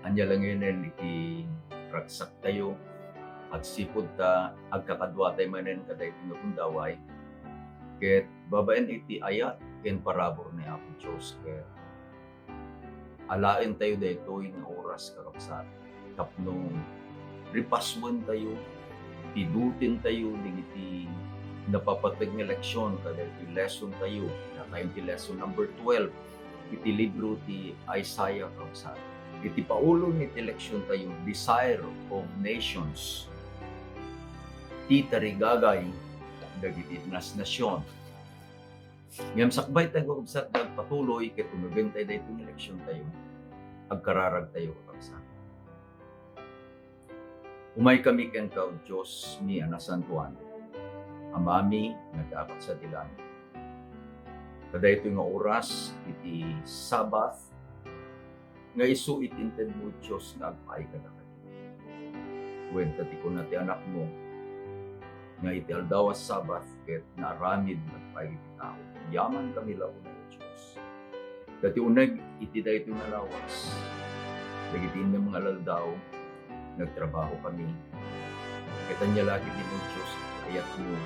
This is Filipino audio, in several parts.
Anya lang yun iti ragsak tayo, agsipod ta, agkakadwa tayo manen kaday tinagundaway, ket babaen iti ayat ken parabor ni Apo Diyos, ket alaen tayo daytoy nga oras kakabsat. Tapno ripaswan tayo, pidutin tayo digiti napapateg nga leksyon kaday iti lesson tayo, nakayon ti lesson number 12 iti libro ti Isaiah kakabsat. Iti paulo ni ti leksyon tayo, Desire of Nations. Ti tarigagay dagiti nasyon. Ngem sakbay tayo kakabsat nagpatuloy ket unugen tayo daytoy nga leksyon tayo, agkararag tayo kakabsat. Umay kami ken ka, Diyos ni anasantuan, amami nagdaapat sa dilan. Kadaytoy nga oras iti Sabbath nga isu itinted mo Diyos nga agpaay kada kanimo. Kwenta ti kun ti anak mo nga iti aldaw a Sabbath ket naaramid nagpaay iti tao. Yaman kami launay Diyos. Dati uneg iti daytoy nga lawas. Dagiti nga mga aldaw nagtrabaho kami. Ket anya lagi din mo Diyos ayat mo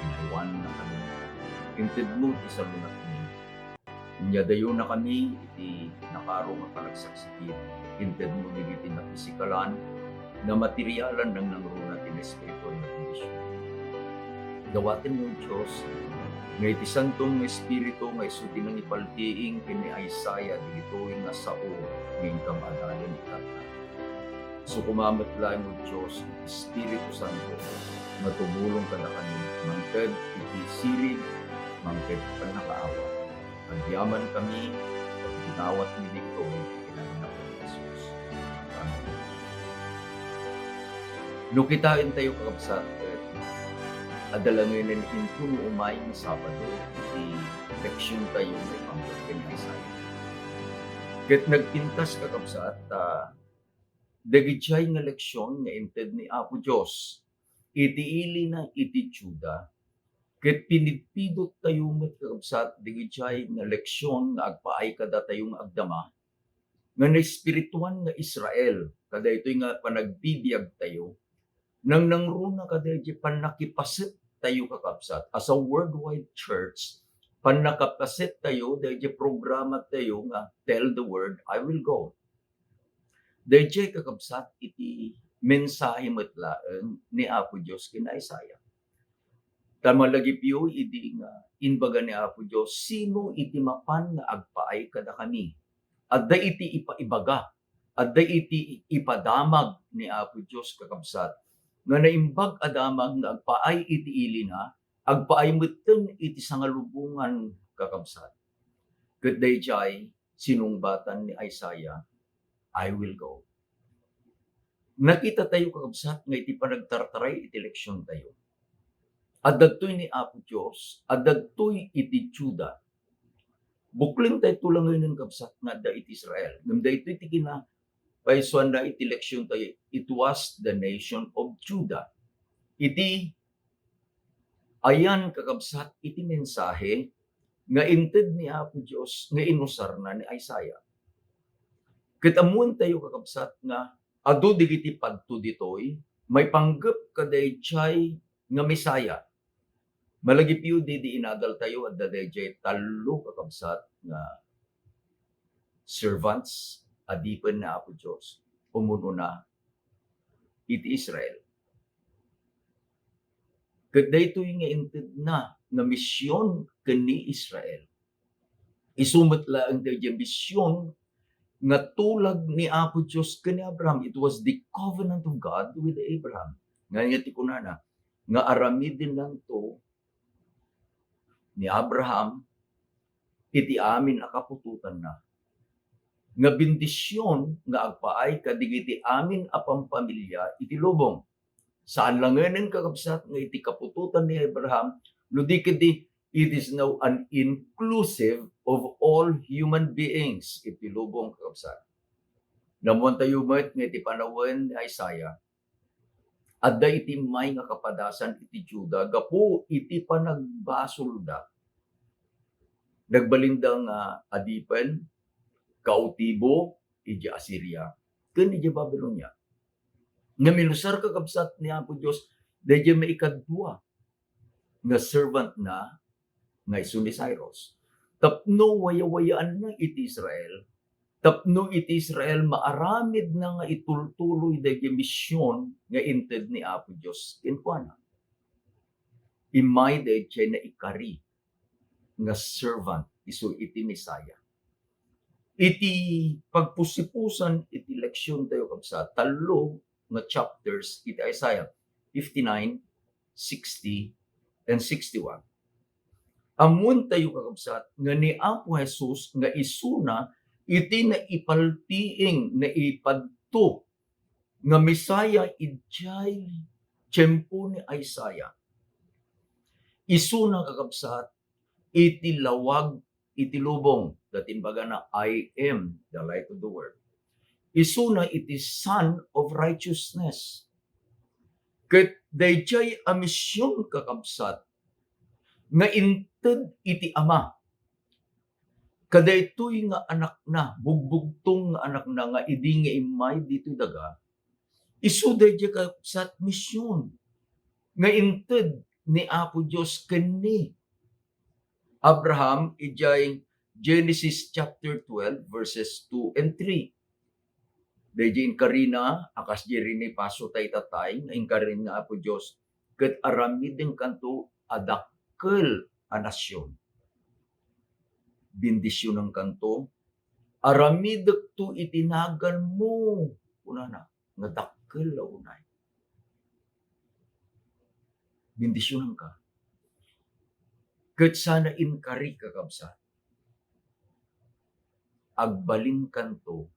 inaywan na kami. Inted mo ti salunat ni. Nya dayo na kami iti nakaro nga panagsaksakit. Inted mo iti na pisikalan na materyalan ng nangruna ti espiritu na kondisyon. Dawaten mo Diyos nga iti santong espiritu nga isuti ng ipaltiing kini Isaiah digitoy nga sao ngin kamadalin itata. So kumamat lang mo Diyos iti Espiritu Santo na tumulong kada kami mangked iti sirig mangked panakaawa. Agyaman kami at ginawat ni dito kinananak ni Jesus. Amen. No kitain tayo kakabsat adalangin na puno umay ng Sabado iti leksyon tayo may pangkagin ni Isaiah. Ket nagpintas kakabsat dagijay nga leksyon nga inted ni Apo Diyos iti ili na iti Juda. Ket pinidpidot tayo met kakabsat dagijay nga leksyon nga agpaay kada tayong agdama nga na espirituan nga Israel kadaytoy nga panagbibiag tayo nang nangruna kadayjay panakipaset tayo kakabsat as a worldwide church. Panakapaset tayo dayjay programa tayo nga tell the word I will go. Dayjay kakabsat iti mensahe metlaeng ni Apo Diyos kina Isaiah. Tamalagipyo iti nga inbaga ni Apo Diyos, sino iti mapan nga agpaay kada kami. Adda iti ipaibaga, adda iti ipadamag ni Apo Diyos kakabsat, nga naimbag adamag nga agpaay iti ili na, agpaay metten iti sangalubungan kakabsat. Ket dayjay sinungbatan ni Isaiah, I will go. Nakita tayo kakabsat nga iti panagtartaray iti leksyon tayo. At dagtoy ni Apo Diyos, at dagtoy iti Juda. Bukling tayo tulangin ng kabsat nga da iti Israel. Ngam da ito iti kina, paisuan na iti leksyon tayo, it was the nation of Judah. Iti, ayan kakabsat, iti mensahe, nga inted ni Apo Diyos, nga inusar na ni Isaiah. Kitamuan tayo kakabsat nga, adu digiti padto ditoy, may panggap kadayjay nga Misaya. Malagipyo di inadal tayo at dadayjay talo kakabsat nga servants adipen na Apo Diyos umuno na iti Israel. Ket daytoy nga inted na misyon kani Israel. Isumet laeng dayjay misyon nga tulag ni Apo Diyos kani Abraham. It was the covenant of God with Abraham. Nga ti kunana nga aramidin lang to ni Abraham iti amin akapututan na. Nga bendisyon nga agpaay kadigiti amin a pampamilya iti lubong. Saan lang ngayon kakabsat nga iti kapututan ni Abraham, no di kadi it is now an inclusive of all human beings iti lubong kakabsat. Namuan tayo met nga iti panawen ni Isaiah, adda iti may nga kapadasan iti Juda, gapo iti panagbasol da. Nagbalindang adipen, kautibo, ija Assyria, ken ija Babylonia. Nga minusar kakabsat ni Apo Dios, dayjay maikadua nga servant na nga isu ni Cyrus. Tapno waya-wayaan na iti Israel, tapno iti Israel maaramid na nga itultuloy dayjay misyon nga inted ni Apo Dios kenkuana. Imay dayjay na ikari nga servant isu iti Misaya. Iti pagpusipusan iti leksyon tayo kabsa, talo nga chapters iti Isaiah 59, 60, and 61. Amun tayo kakabsat nga ni Apo Jesus nga isuna iti na ipaltiing na ipadto nga Misaya ijay tiyempo ni Isaiah. Isuna kakabsat iti lawag iti lubong, datimbaga na I am the light of the world. Isuna iti Son of Righteousness. Ket dayjay a misyon kakabsat nga inted iti Ama. Kadaytoy nga anak na, bugbugtong nga anak na nga idi nga imay dito daga. Isu dayjay kakabsat misyon nga inted ni Apo Dios ken Abraham ijay Genesis chapter 12 verses 2 and 3. Dayjay inkarina akas dirini paso tay tatay nga inkarin nga Apo Dios ket aramiden kanto adakkel a nasyon. Bendisyon ng kanto aramidek to itinagan mo kunana nga dakkel a unay. Bendisyon ka. Ket sana inkari kakabsat. Agbalin kanto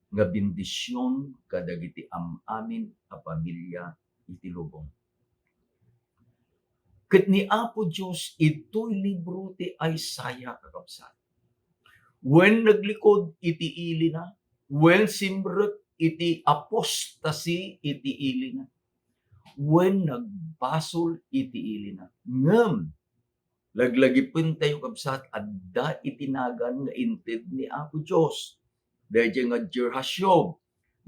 nga bendisyon kadagiti amin a pamilya iti lubong. Ket ni Apo Dios ito'y libro ti Isaiah kakabsat. When naglikod iti ili na, when simrek iti apostasy iti ili na, when nagbasol iti ili na, ngem laglagipin tayo kabsat adda itinagan nga inted ni Apo Dios. Dayjay nga Jerhasyob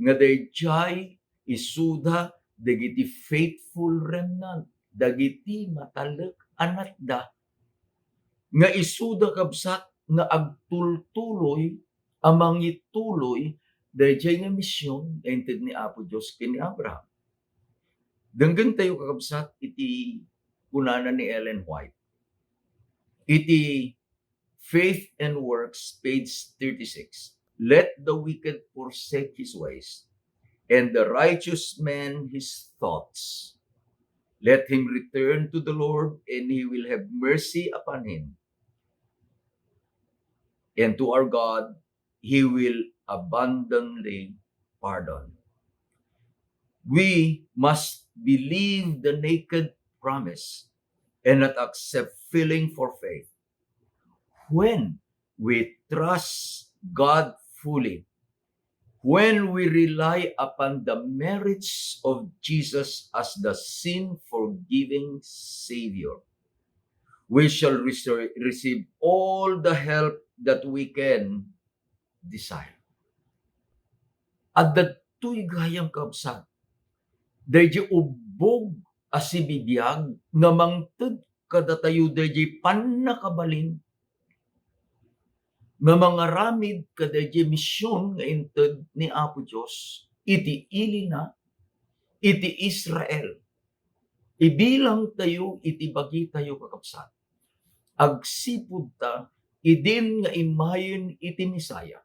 nga dayjay isuda dagiti faithful remnant, dagiti matalek anatda nga isuda kabsat nga agtultuloy amang ituloy dayjay nga misyon nga inted ni Apo Dios ken ni Abraham. Denggen tayo kakabsat iti kunana ni Ellen White. Iti Faith and Works, page 36. Let the wicked forsake his ways, and the righteous man his thoughts. Let him return to the Lord, and he will have mercy upon him. And to our God, he will abundantly pardon. We must believe the naked promise and not accept feeling for faith. When we trust God fully, when we rely upon the merits of Jesus as the sin-forgiving Savior, we shall receive all the help that we can desire. At dato'y gayang kabsat, dayjay ubog asibibiyag nga mangted kadatayo dayjay pannakabalin nga mangaramid kadayjay misyon nga inted ni Apo Dios iti ili na iti Israel. Ibilang tayo iti bagi tayo kakabsat. Agsipud ta idin nga imayen iti Misaya.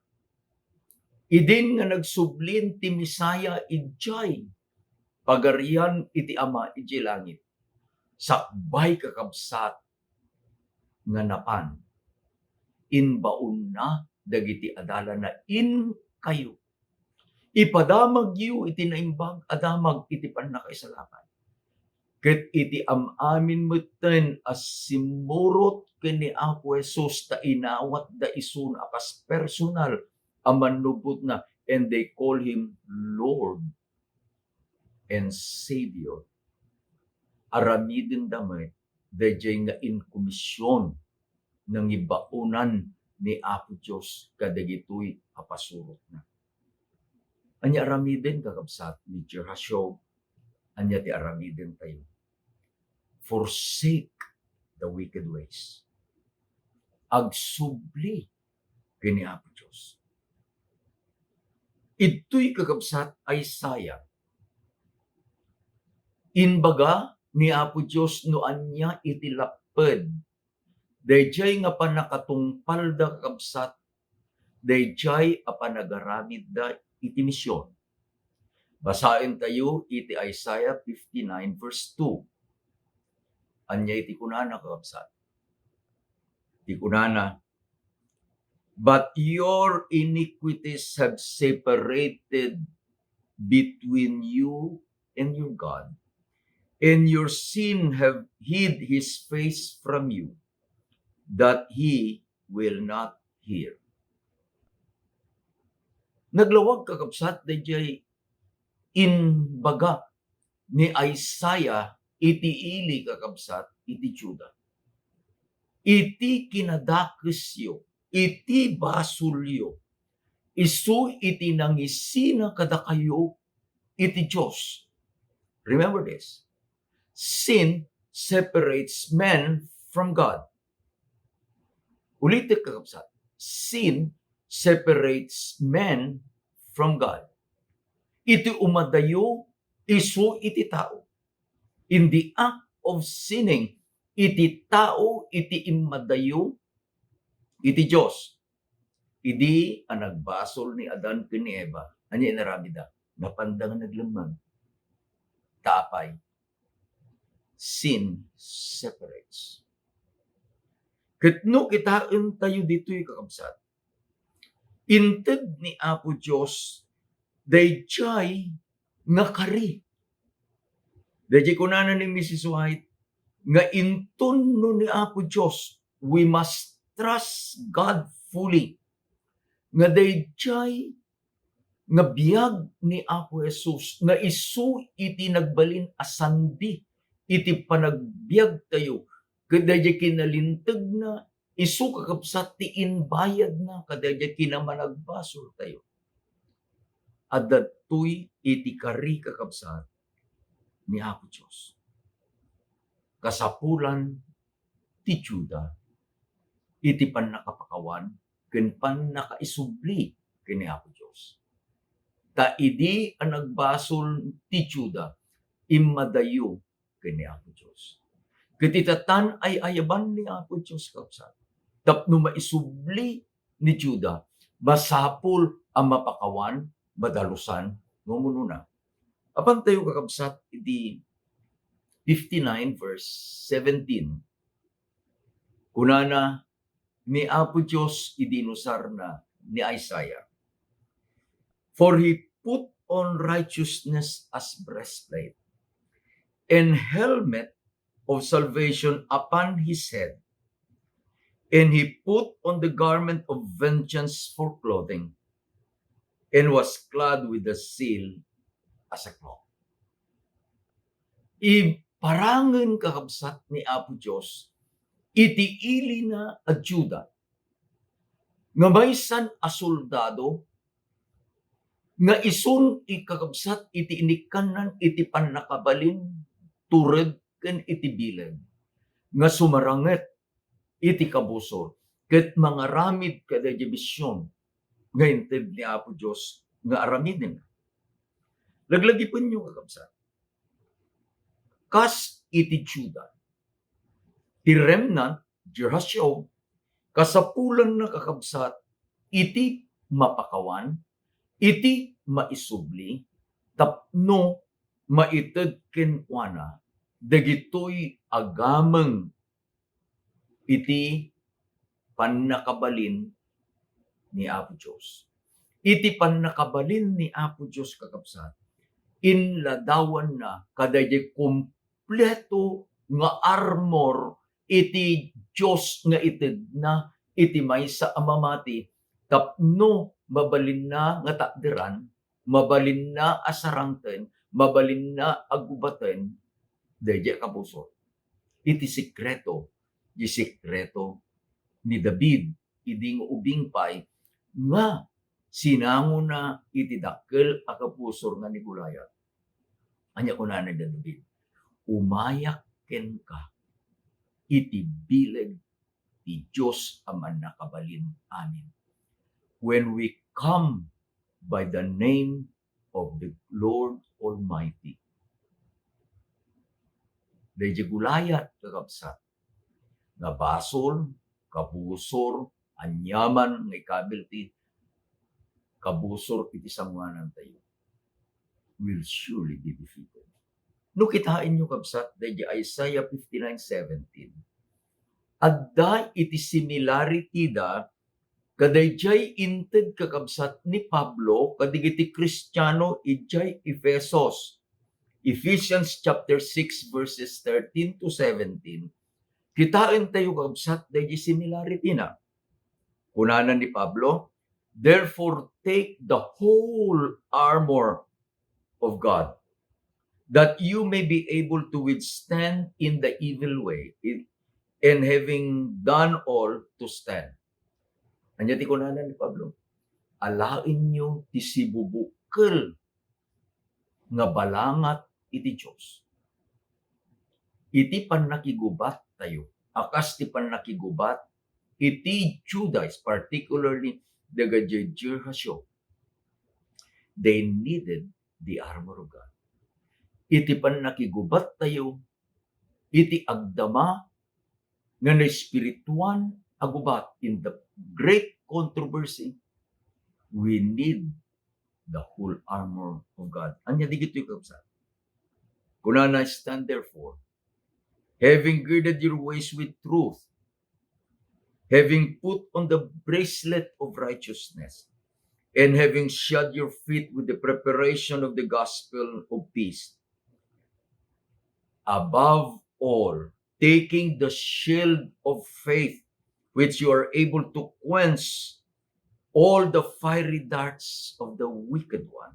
Idin nga nagsublin ti Misaya ijay pagarian iti Ama iti langit. Sakbay kakabsat nga napan. Inbaon na dagiti adala na in kayo. Ipadamag yu iti naimbag adamag iti pannakaisalakan. Ket iti amamin meten as simurot ken ni Apo Jesus ta inawat da isun akas personal amanubot na, and they call him Lord and Savior. Aramiden damay dayjay nga inkomisyon ng ibaunan ni Apo Dios kadagitoy apasurot na. anya aramiden kakabsat ni Jerasyo, anya ti aramiden tayo. Forsake the wicked ways. Agsubli kini Apo Diyos. Ito'y kakabsat Isaiah. Inbaga ni Apo Diyos no anya itilaped. Dayjay nga panakatungpal da kakabsat, dayjay apanagaramid da iti misyon. Basahin tayo iti Isaiah 59 verse 2. Anya iti kunana kakabsat. Iti kunana, but your iniquities have separated between you and your God, and your sin have hid his face from you, that he will not hear. Naglawag kakabsat dayjay inbaga ni Isaiah iti ili kakabsat iti Juda. Iti kinadakesyo, iti basulyo, isu iti nangisina kada kayo iti Diyos. Remember this. Sin separates men from God. Ulitin kakabsat. Sin separates men from God. Iti umadayo, isu iti tao. In the act of sinning, iti tao, iti imadayo, iti Diyos. Idi ang nagbasol ni Adan ken ni Eva, anya inaramida, napandang naglamang. Tapay. Sin separates. Ketno kitaan tayo dito'y kakabsat. Inted ni Apo Diyos, dayjay nakari. Dayjay kunana ni Mrs. White, nga inton no ni Apo Diyos, we must trust God fully. Nga dayjay nga biyag ni Apo Jesus, nga isu iti nagbalin asandi, iti panagbiag tayo, kadayjay kinalintag na, isu kakabsat ti inbayad na, kadayjay kinamanagbasol tayo. Adatoy iti kari kakabsat ni Apo Diyos. Kasapulan ti Juda, iti panakapakawan, ken panakaisubli kini Apo Diyos. Ta idi ang nagbasol ti Juda, imadayo kini Apo Diyos. Kititatan ay ayaban ni Apo Diyos kapsat. Tapno maisubli ni Juda, masapul ang mapakawan, madalusan, ngumuno na. Apan tayo kakabsat, iti 59 verse 17. Kunana ni Apo Diyos idinusar na ni Isaiah. For he put on righteousness as breastplate, and helmet of salvation upon his head, and he put on the garment of vengeance for clothing, and was clad with the seal as a cloak. Iparangen kakabsat ni Apo Diyos, iti ili na a Juda, nga maysan a soldado, nga isun ikakabsat iti inikanan iti panakabalin, tured ken iti bilen, nga sumaranget iti kabusor, ket mga ramid kada misyon, nga inted ni Apo Diyos, nga aramidin. Laglagipin nyo kakabsat. Kas iti Juda, ti remnant, Jerasyo, kasapulan na kakabsat, iti mapakawan, iti maisubli, tapno maited kenkwana, dagitoy agameng iti panakabalin ni Apo Diyos. Iti panakabalin ni Apo Diyos kakabsat, inladawan na kadayjay kompleto nga armor iti Diyos nga ited na iti maysa a mamati, tapno mabalin na nga takderan, mabalin na asarangten, mabalin na agubaten, dayjay kapuso. Iti sikreto ni David, iding ubing pay, nga sinango na iti dakkel a kapusor nga ni Gulayat. Anya kunana ni David, umayak ken ka iti bileg ti Diyos a mannakabalin amin. When we come by the name of the Lord Almighty. Dahil Gulayat kakabsat, nga basol, kabusor, anyaman, nga ikabilti, kabusor iti sanguanan tayo, will surely be defeated. No kitain nyo kabsat, dahil Isaiah 59:17. Adda iti similarity da, kadayjay inted kakabsat ni Pablo, kadigiti Kristiyano ijay Efesos. Ephesians chapter 6 verses 13 to 17. Kitain tayo kabsat, dahil similarity na. Kunanan ni Pablo, therefore take the whole armor of God, that you may be able to withstand in the evil way, and having done all, to stand. Anya ti kunanan ni Pablo, alain nyo ti sibubukkel nga balangat iti Diyos. Iti panakigubat tayo, akas ti panakigubat, iti Judas, particularly the Gajajirhasyo, they needed the armor of God. Iti panakigubat tayo, iti agdama, nga na spirituan agubat in the great controversy, we need the whole armor of God. Anya di gito yung kapsat. Kunana, stand therefore, having girded your waist with truth, having put on the bracelet of righteousness, and having shod your feet with the preparation of the gospel of peace. Above all, taking the shield of faith, which you are able to quench all the fiery darts of the wicked one,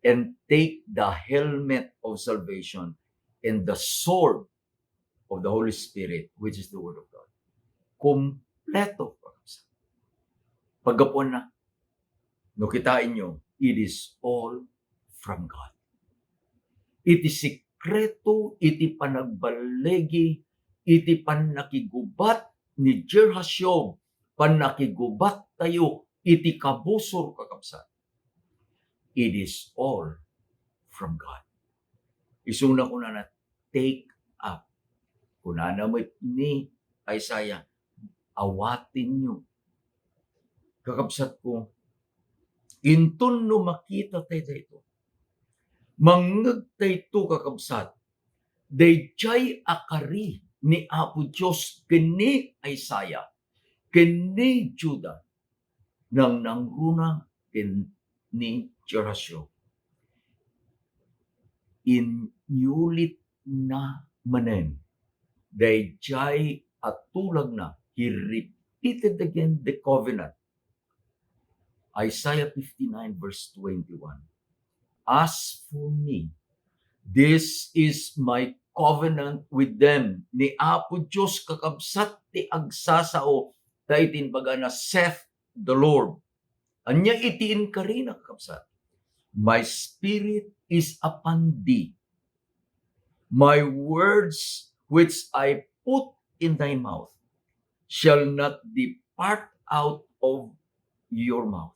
and take the helmet of salvation and the sword of the Holy Spirit, which is the Word of God. Kompleto. Pagkapon na, no kitain nyo, it is all from God. It is sekreto, iti panagbalegi, iti panakigubat ni Jerhasyob, panakigubat tayo, iti kabusor kakabsat. It is all from God. Isuna ko na take up. Kunana mo ni Isaiah, awatin nyo. Kakabsat ko, intun no makita tayo dito. Mangag tayo kakabsat. Dayjay akari ni Apo Diyos kini Isaiah, kini Judah, nang nangruna ni Jerhasyo. Inyulit na manen. Dayjay atulag na. He repeated again the covenant. Isaiah 59 verse 21. As for me, this is my covenant with them. Ni Apo Diyos kakabsat ti agsasao, daitin baga na saith the Lord. Anya itiin ka rin kakabsat. My spirit is upon thee. My words which I put in thy mouth shall not depart out of your mouth,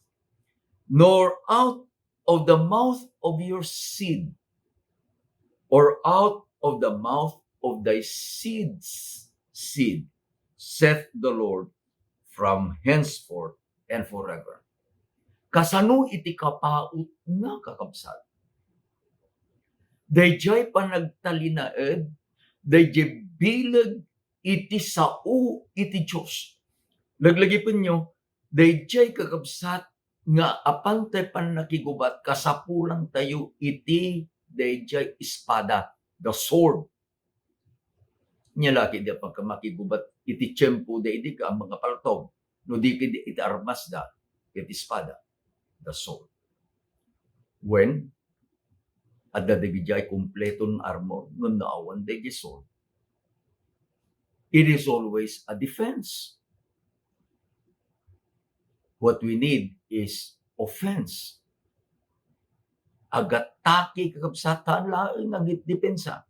nor out of the mouth of your seed, or out of the mouth of thy seed's seed, saith the Lord, from henceforth and forever. Kasano iti kapaut nga kakabsat? Dayjay panagtalinaed, dayjay bilag iti sao iti Diyos. Laglagipin nyo, dayjay kakabsat nga apantay panakigubat, kasapulang tayo iti dayjay espada, the sword. Nyalaki di pagka makigubat iti tiyempo da iti ka mga paltog, no di kidi iti armas da, iti espada, the sword. When at dadagijay kompletong armor, no naawan dayjay sword, it is always a defense. What we need is offense. Agatake kakabsatan laeng agit depensa.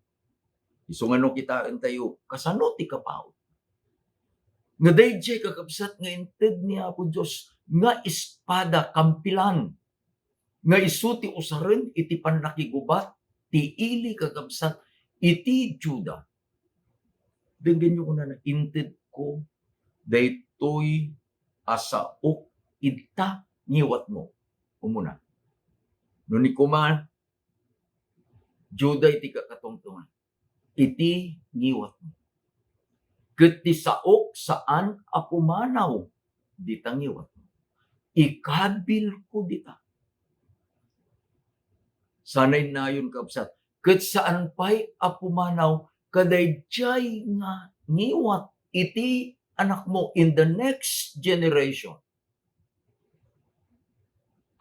Iso nga no kitaan tayo, kasano ti kapaw. Nga dayjay kakabsat nga inted ni Apo Diyos, nga espada kampilan, nga isu ti usaren iti panakigubat, ti ili kakabsat, iti Juda. Denggan nyo ko na inted ko, daytoy asaok ita ngiwat mo. Umuna. No ni kuman, Juda iti kakatungtungan. Iti ngiwat mo. Ket ti saok saan apumanaw dita ngiwat mo. Ikabil ko dita. Sanay nayon kabsat. Ket saan pa'y apumanaw kadayjay nga ngiwat iti anak mo in the next generation.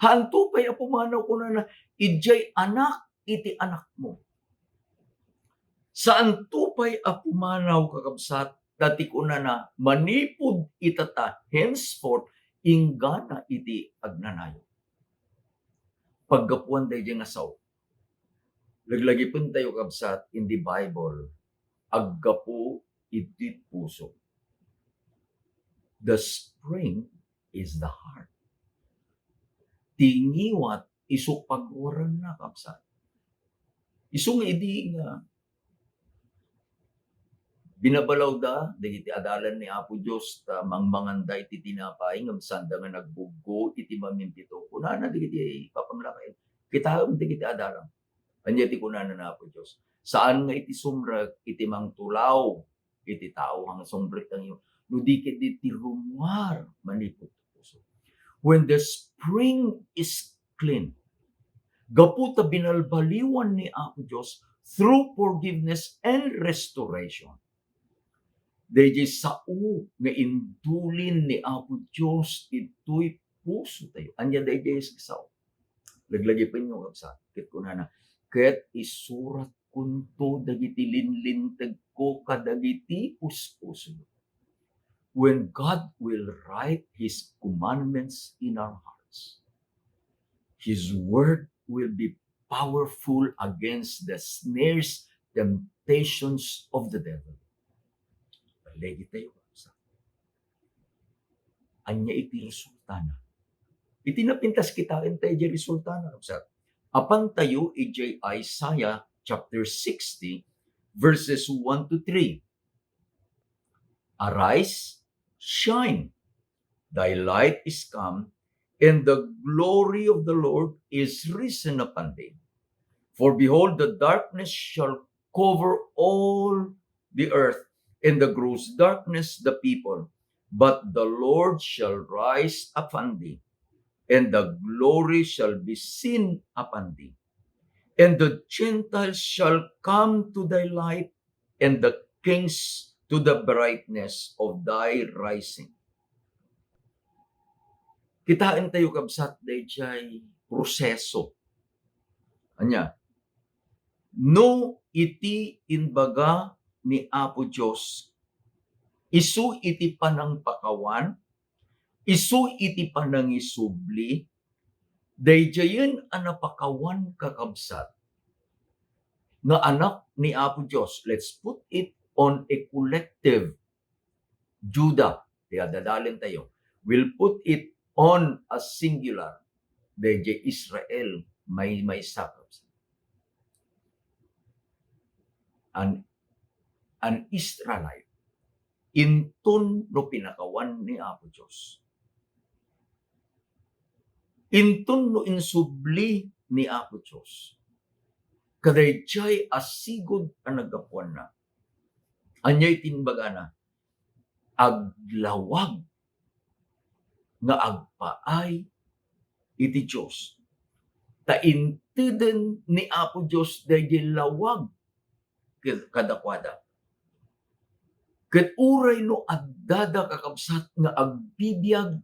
Hanto pa'y apumanaw ko na ijay anak iti anak mo. Saan tupay apumanaw kakabsat, dati ko na manipod itata, henceforth, ingana iti agnanayo. Paggapuan tayo dyan nga saw, laglagipin tayo kabsat in the Bible, aggapu iti puso. The spring is the heart. Tingiwat, iso pagwaran na kabsat. Iso nga idi nga, binabalaw da, dagiti adalan ni Apo Diyos, mangmanganda iti tinapay, ngam sanda nga nagbugo, iti mamimpito. Kunana, dagiti papamlakain. Kitaham, dagiti adalan. Anya ti kunana na Apo Diyos. Saan nga iti sumrag, iti mangtulaw, iti tao, ang sumrag ang iyo. Nudikit iti rumwar, manipot. When the spring is clean, gaputa binalbaliwan ni Apo Diyos through forgiveness and restoration. Dayjay sao nga indulin ni Apo Diyos ito'y puso tayo. Anya dayjay sao. Laglagi pa inyo kapsa. Kit ko na ket isurat kunto dagiti linlintag ko kadagiti puspuso. When God will write His commandments in our hearts, His word will be powerful against the snares, temptations of the devil. Lagi tayo sa anya iti resulta na. Iti napintas kita tayo di resulta na. Apan tayo iti Isaiah chapter 60 verses 1 to 3. Arise, shine, thy light is come, and the glory of the Lord is risen upon thee. For behold, the darkness shall cover all the earth, and the gross darkness the people. But the Lord shall rise upon thee, and the glory shall be seen upon thee. And the Gentiles shall come to thy light, and the kings to the brightness of thy rising. Kitain tayo kabsat dayjay proseso. Anya, no iti inbaga ni Apo Diyos, isu iti panang pakawan, isu iti panang isubli, dayjayen anapakawan kakabsat, nga anak ni Apo Diyos. Let's put it on a collective. Judah, dadalin tayo. We'll put it on a singular. Dayjay Israel, may sakap. An Israelite, intun no pinakawan ni Apo Diyos. Intun no insubli ni Apo Diyos. Kadayjay asigod ang nagapuan na. Anyay tinbaga na, aglawag nga agpaay iti Diyos. Taintiden ni Apo Diyos dayjay lawag kadakwada. Ket uray no addada kakabsat nga agbibiyag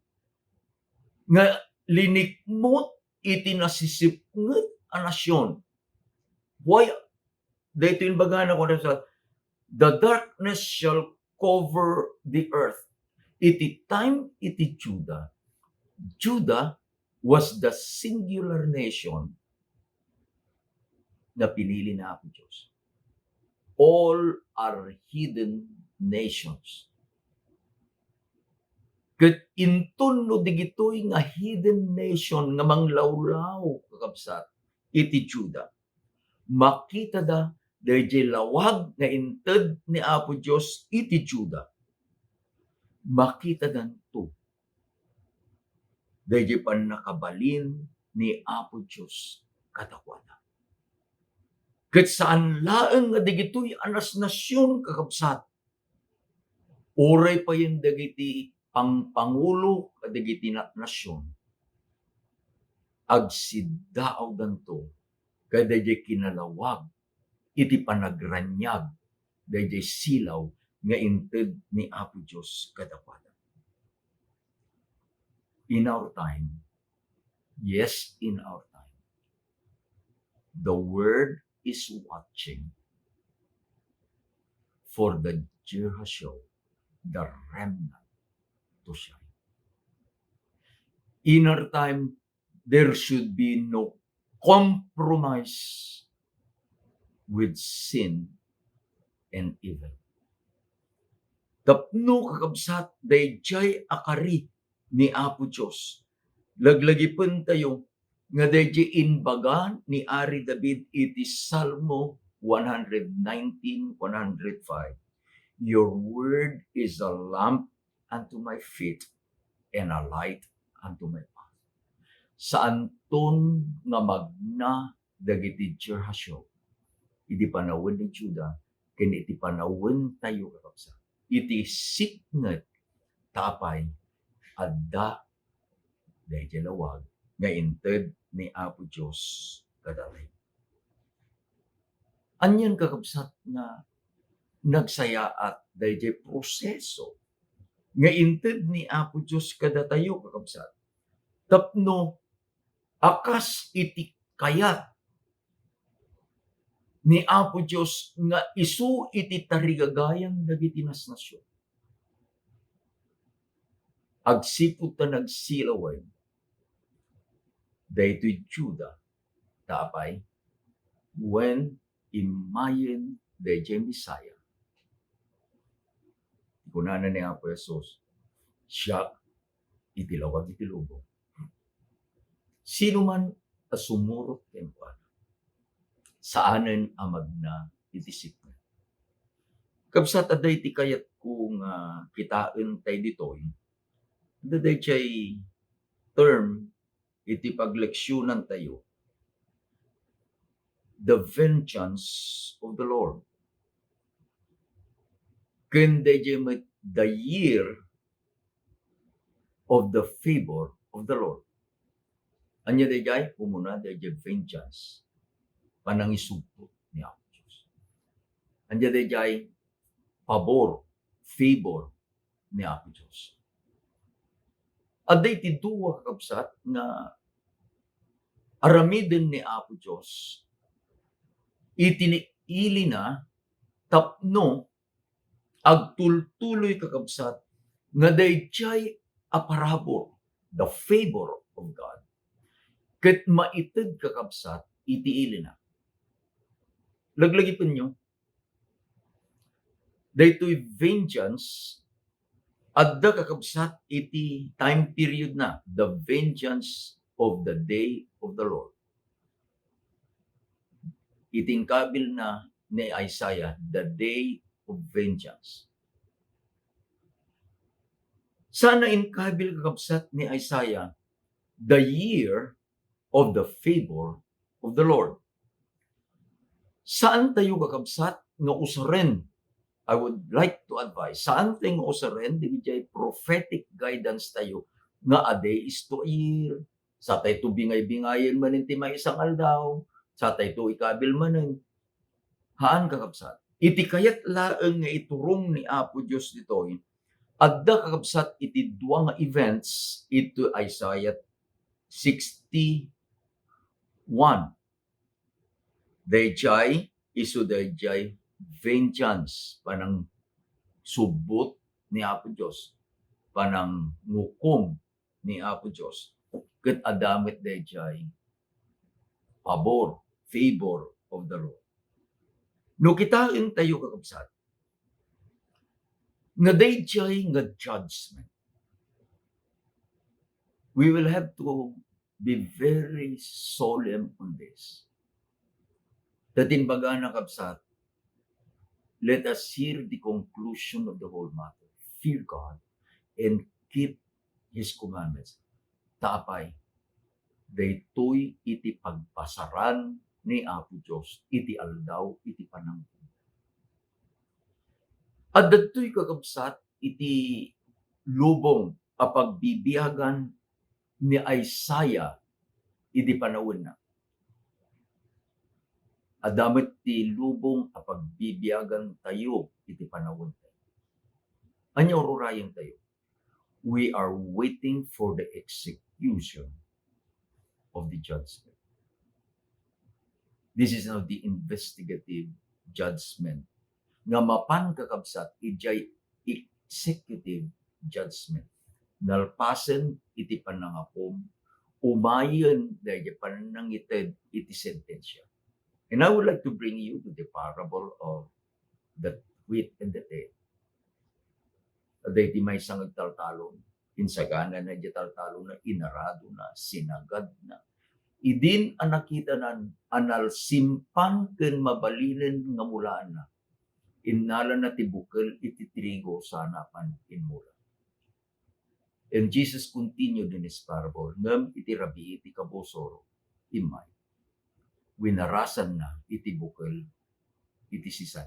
nga linikmot iti nasisipnget a nasyon. Why? Dayto yung baga na ko sa the darkness shall cover the earth. Iti time iti Judah. Judah was the singular nation na pinili na Apo Diyos. All are hidden nations. Ket inton no digitoy nga hidden nation nga manglawlaw kakabsat iti Juda. Makita da dayjay lawag nga inted ni Apo Dios iti Juda. Makita danto dayjay panakabalin ni Apo Dios kadakwada. Ket saan laeng nga digitoy anas nasyon kakabsat. Oray pa yung dagiti ang pangulo kadagiti nasyon. Agsidaaw danto kadagiti kinalawag iti panagranyag dayjay silaw nga inted ni Apo Dios kadakwada. In our time, yes, in our time, the word is watching for the Jehoshua, the remnant, to shine. In our time, there should be no compromise with sin and evil. Tapno kakabsat dayjay akari ni Apo Dios. Laglagipon tayo nga dayjay inbaga ni Ari David iti Salmo 119, 105. Your word is a lamp unto my feet and a light unto my path. Saanton nga magna dagiti Jehoshua, iti panawon ni Juda, ken iti panawon tayo kakabsat. Iti siknget tapay adda dayjay lawag nga inted ni Apo Dios kadalay. Anyan kakabsat nga nagsaya at dayjay proseso nga inted ni Apo Dios kadatayo kakabsat. Tapno akas iti kayat ni Apo Dios nga isu iti tarigagayan dagiti nasnasyon. Agsipud ta nagsilaway daytoy Juda tapay when imayen dayjay Messiah. Kunana ni Apo Jesus, siya iti lawag iti lubong. Sino man asumurot kempan, saanen amag na iti sikna. Kabsat aday ti kayat kung kitain tay ditoy, dayjay term iti pagleksyonan tayo, the vengeance of the Lord. Ken dayjay met the year of the favor of the Lord. Anya dayjay umuna dayjay vengeance panangisugpo ni Apo Dios. Anya dayjay pabor, favor ni Apo Dios. Aday ti duwa kakabsat nga aramiden ni Apo Dios itiniili na tapno agtultuloy kakabsat nga dayjay aparabor, the favor of God. Ket maited kakabsat itiili na. Laglagipon nyo, daytoy vengeance adda kakabsat iti time period na, the vengeance of the day of the Lord. Itingkabil na ni Isaiah, the day of vengeance. Sana inkabil kakabsat ni Isaiah, the year of the favor of the Lord. Saan tayo kakabsat nga usaren? I would like to advise, saan tayo usaren, di prophetic guidance tayo, nga a day is to a year, sa tayo to bingay-bingayin manin ti may isang aldaw, sa tayo to ikabil manin. Haan kakabsat? Iti kayat laeng nga iturong ni Apo Dios ditoy, adda kakabsat iti dua nga events ito Isaiah 61. Dayjay isu dayjay vengeance panang subot ni Apo Dios, panang ngukom ni Apo Dios. ket adamit dayjay favor of the Lord. No kitain tayo kakabsat, nga dayjay nga judgment. We will have to be very solemn on this. Tatinbaga na kabsat, let us hear the conclusion of the whole matter. Fear God and keep His commandments. Tapay, daytoy iti pagpasaran ni Apo Diyos, iti aldaw, iti panangko. At datoy kakabsat, iti lubong a pagbibiyagan ni Isaiah, iti panawin na. Adamit ti lubong a pagbibiyagan tayo, iti panawin tayo. Anya ururayang tayo. We are waiting for the execution of the judgment. This is now the investigative judgment. Nga mapan kakabsat, ijay executive judgment. Nalpasen iti panangapom, umayon dahil panangited iti sentensya. And I would like to bring you to the parable of the wheat and the tail. Aday ti may sangag taltalon, insagana na di taltalon na inarado na, sinagad na. Idin ang nakita na anal simpan ken mabalinen nga mulaan na. Innala na tibukel iti trigo sa hanapan inmula. And Jesus continued in his parable, ngem iti rabi iti kabosoro, imay. Winarasan na iti bukel iti sisan.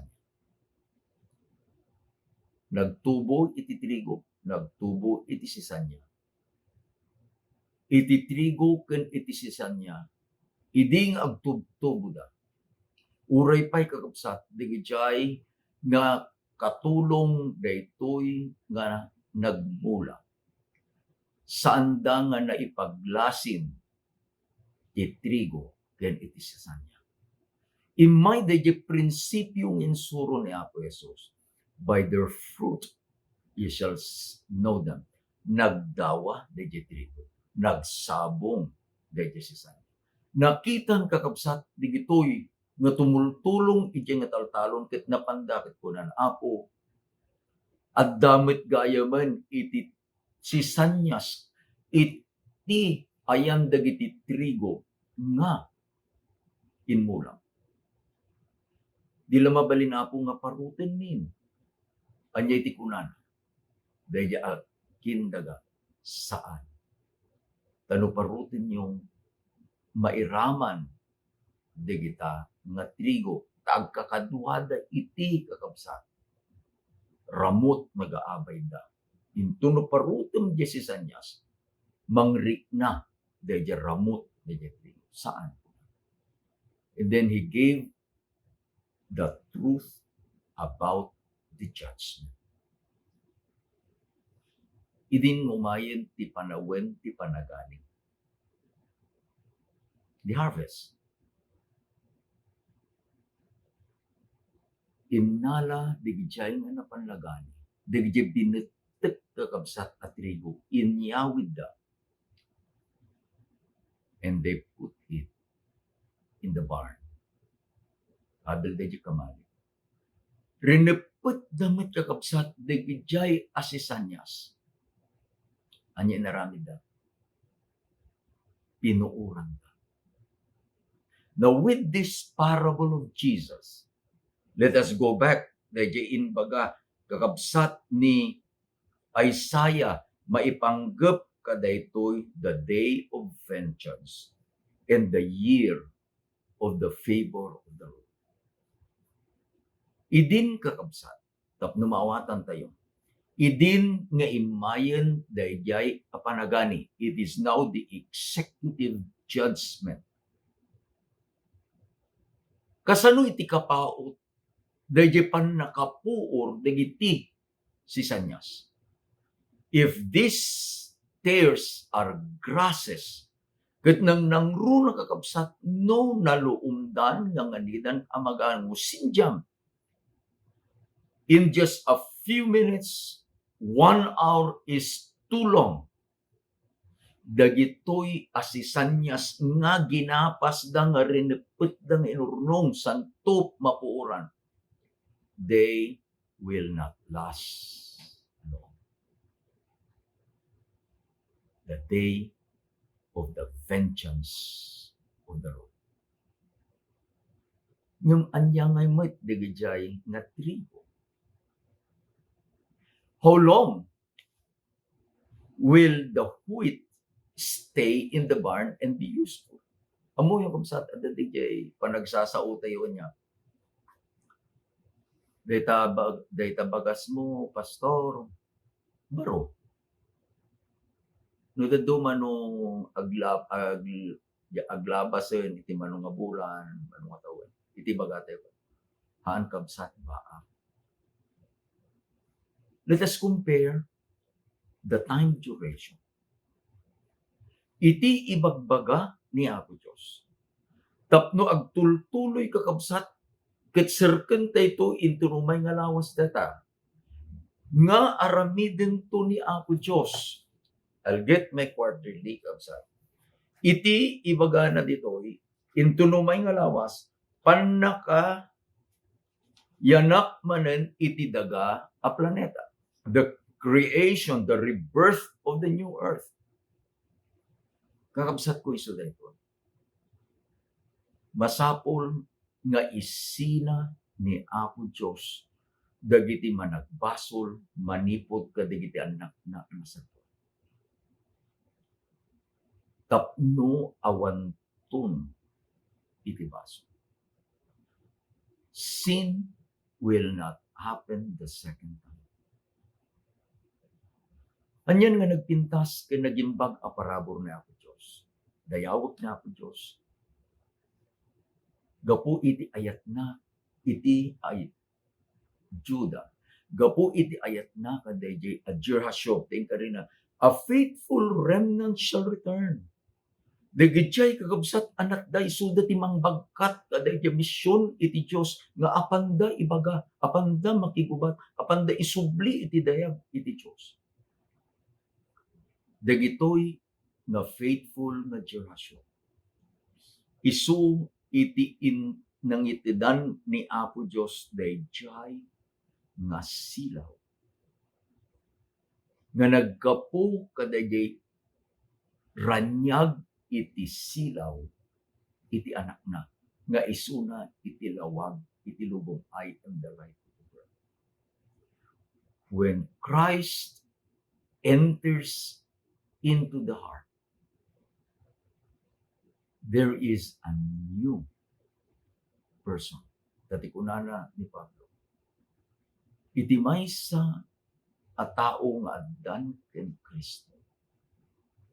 Nagtubo iti trigo, nagtubo iti sisanya. Iti trigo ken iti sisanya, iding agtubtubo da. Uray pa'y kakabsat, digijay nga katulong daytoy nga nagmula. Saan da nga naipaglasin iti trigo ken iti sisanya. Imay dayjay prinsipyong insuro ni Apo Jesus. By their fruit you shall know them. Nagdawa dayjay trigo, nagsabong dayjay sisanya. Nakitan kakabsat digitoy nga tumultulong iti nga taltalon ket napandakit ko nan Apo at damit gayaman iti sisanyas iti ayan dagiti trigo nga inmulang. Dila mabalin Apo nga paruten nin. Anya iti kunan. Daya kindaga saan. Tano parutin yung mairaman digita nga trigo tagkakaduhada iti kakabsat. Ramot magaabay da. Intuno parutin di sisanyas mangrik na daya ramot daya trigo. Saan? And then he gave the truth about the judgment. Idin umayen ti panawen ti panaganing. The harvest. Innala digijay nga napanlagani. Digijay binetek kakabsat at trigo. Inyawid da. And they put it in the barn. Adal digijay kamali. Rinepet damit kakabsat digijay asisanyas. Anya naramid da. Pinuuran da. Now with this parable of Jesus, let us go back. Dahil baga kakabsat ni Isaiah maipanggap kadaytoy the day of vengeance and the year of the favor of the Lord. Idin kakabsat, tapno maawatan tayo. Idin nga imayen dayjay apanagani. It is now the executive judgment. Kasano iti kapaot dayjay pan nakapuor dagiti sisanyas. If these tares are grasses, ket nang nangru nakakabsat no naluumdan nga nganidan amagan mo sinjam. In just a few minutes, 1 hour is too long. dagitoy asisanyas nga ginapas da nga rinepet da nga inurnong santo mapuuran, they will not last long. The day of the vengeance of the Lord. Yung anyangay mo't digijay nga tribo. How long will the wheat stay in the barn and be useful? Amo yung kumsat at digijay panagsasautayo niya. Data bagas mo, pastor, baro. No daduma nung aglabas yun, iti manong nga bulan, manong nga taon, iti bagate ko. Haan kabsat baa. Let us compare the time duration. Iti ibagbaga ni Apo Diyos. Tapno agtultuloy kakabsat, ket serken tayo into rumay nga lawas data. Nga aramiden to ni Apo Diyos. I'll get my quarterly kabsat. Iti ibaga na ditoy, into rumay nga lawas, panaka yanak manen iti daga a planeta. The creation, the rebirth of the new earth. Kakabsat ko iso dito. Masapol nga isina ni Apo Diyos dagiti managbasol manipod kadagiti anak na nasato. Tapno awanton iti baso. Sin will not happen the second time. Anyan nga nagpintas kay nagimbag a parabor ni Apo Diyos. Dayawag ni Apo Diyos. Gapu iti ayat na, iti ay Juda. Gapu iti ayat na kadayjay adjur hasyob. Tingka rin na, a faithful remnant shall return. Dagijay kakabsat anak day suda ti mangbagkat kadayjay misyon iti Diyos nga apanda ibaga, apanda makigubat, apanda isubli iti dayag iti Diyos. Dagitoy nga faithful nga durasyon. Isu iti nangitidan ni Apo Diyos dayjay nga silaw. Nga naggapo kadayjay ranyag iti silaw iti anak na. Nga isuna iti lawag iti lubong. I am the light of the world. When Christ enters into the heart, there is a new person. Dati kunana ni Pablo. Iti maysa a tao nga addan ken Kristo.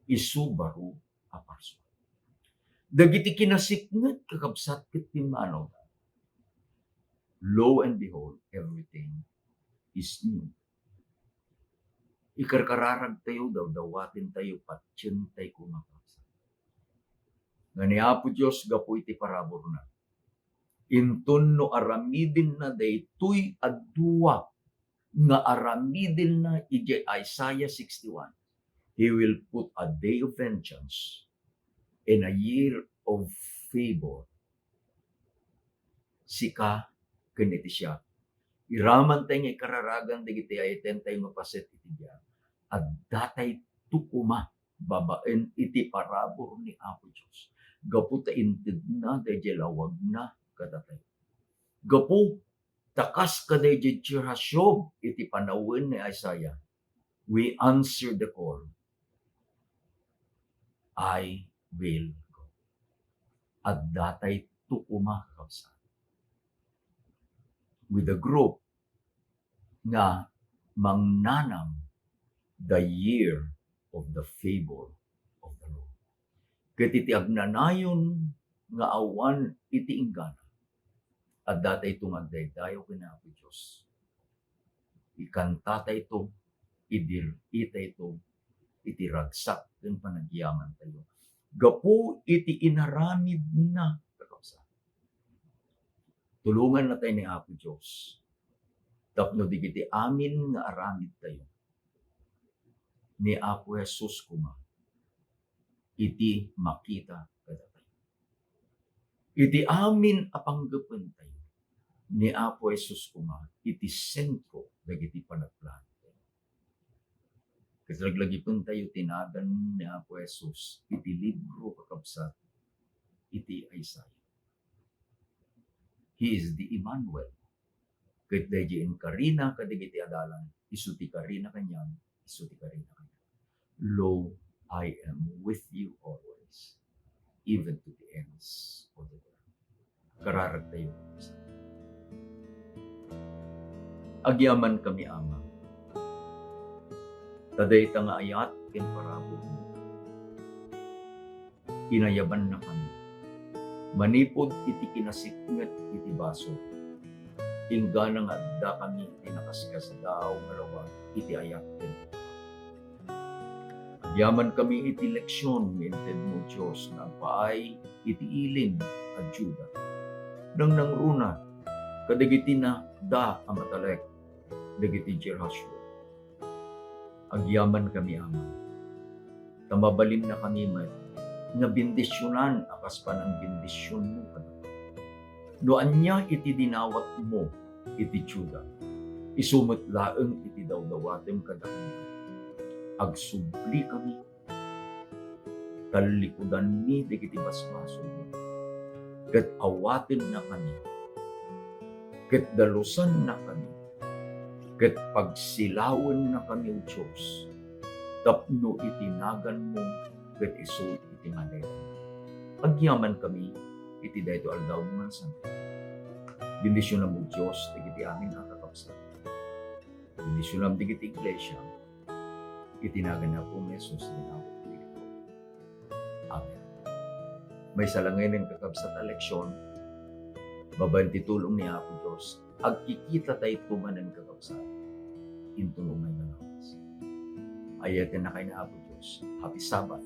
Isu baro a person. Dagiti kinasiknget kakabsat ket timano. Lo and behold, everything is new. Ikarkararag tayo, dawatin tayo, patsin tayo kumakabsat. Nga ni Apo Diyos, gapu iti parabor na. Intun no aramidin na daytoy adduwa nga aramidin na iti Isaiah 61. He will put a day of vengeance and a year of favor. Sika kaniti siya. Iraman tayo nga ikararagan digiti ayten tayo mapaset iti diya. At datay tukuma babaen iti parabor ni Apo Diyos. Gapu ta intid na dayjay lawag na kadatay. Gapu takas kadayjay jirasyob iti panawin ni Isaiah. We answer the call. I will go. At datay tukuma kabsat. With a group nga mangnanam the year of the favor of the Lord. Ket iti agnanayon nga awan iti inggana. At datay tumagdaydayo ken Apo Diyos. Ikanta tayo, idirita ito, iti ragsak ken panagyaman tayo. Gapu iti inaramid na kakabsat. Tulungan na tayo ni Apo Diyos. Tapno digiti amin nga aramid tayo. Ni Apo Jesus kuma. iti makita kadatayo. Iti amin apanggapan tayo ni Apo Jesus kuma iti sentro dagiti panagplano. Kasi laglagipon tayo tinagan ni Apo Jesus iti libro kakabsat iti Isaiah. He is the Emmanuel. Ket dayjay karina kadigiti adalan, isu ti karina kanyan, isu ti karina kanyan. Lo, I am with you always, even to the ends of the world. Kararag tayo. Agyaman kami ama. Taday nga ayat ken parabot mo. Inayaban na kami. Manipod iti kinasiknget iti baso. Ingga nga adda kami iti nakaskas daw malawag iti ayat ken. Agyaman kami iti leksyon minted mo Diyos na paay iti ilin at Juda. Nang nangruna kadagiti na da amatalek dagiti Jerhasyo. Agyaman kami ama. Tamabalin na kami met nga bindisyonan akas pa ng bindisyon mo kadagiti. Noan niya iti dinawat mo iti Juda. Isumot laeng iti dawdawatem kadagiti. Agsubli kami. Talikudan ni dagiti basbaso mo. Ket awaten na kami. Ket dalusan na kami. Ket pagsilawan na kami o Diyos. Tapno itinagan mo ket iso iti manay. Agyaman kami iti dayto aldaw man santo. Bendisyon na mo Diyos dagiti amin ang kakabsat. Bendisyon na dagiti iglesia. Itinagan na po ni Jesus din ako. Amen. May salangay ng kakabsat na leksyon. Babanti tulong ni Apo Diyos. Agkikita tayo tumanan kakabsat. Intulungan na nakas. Ayatin na kayo na Apo Diyos. Happy Sabbath.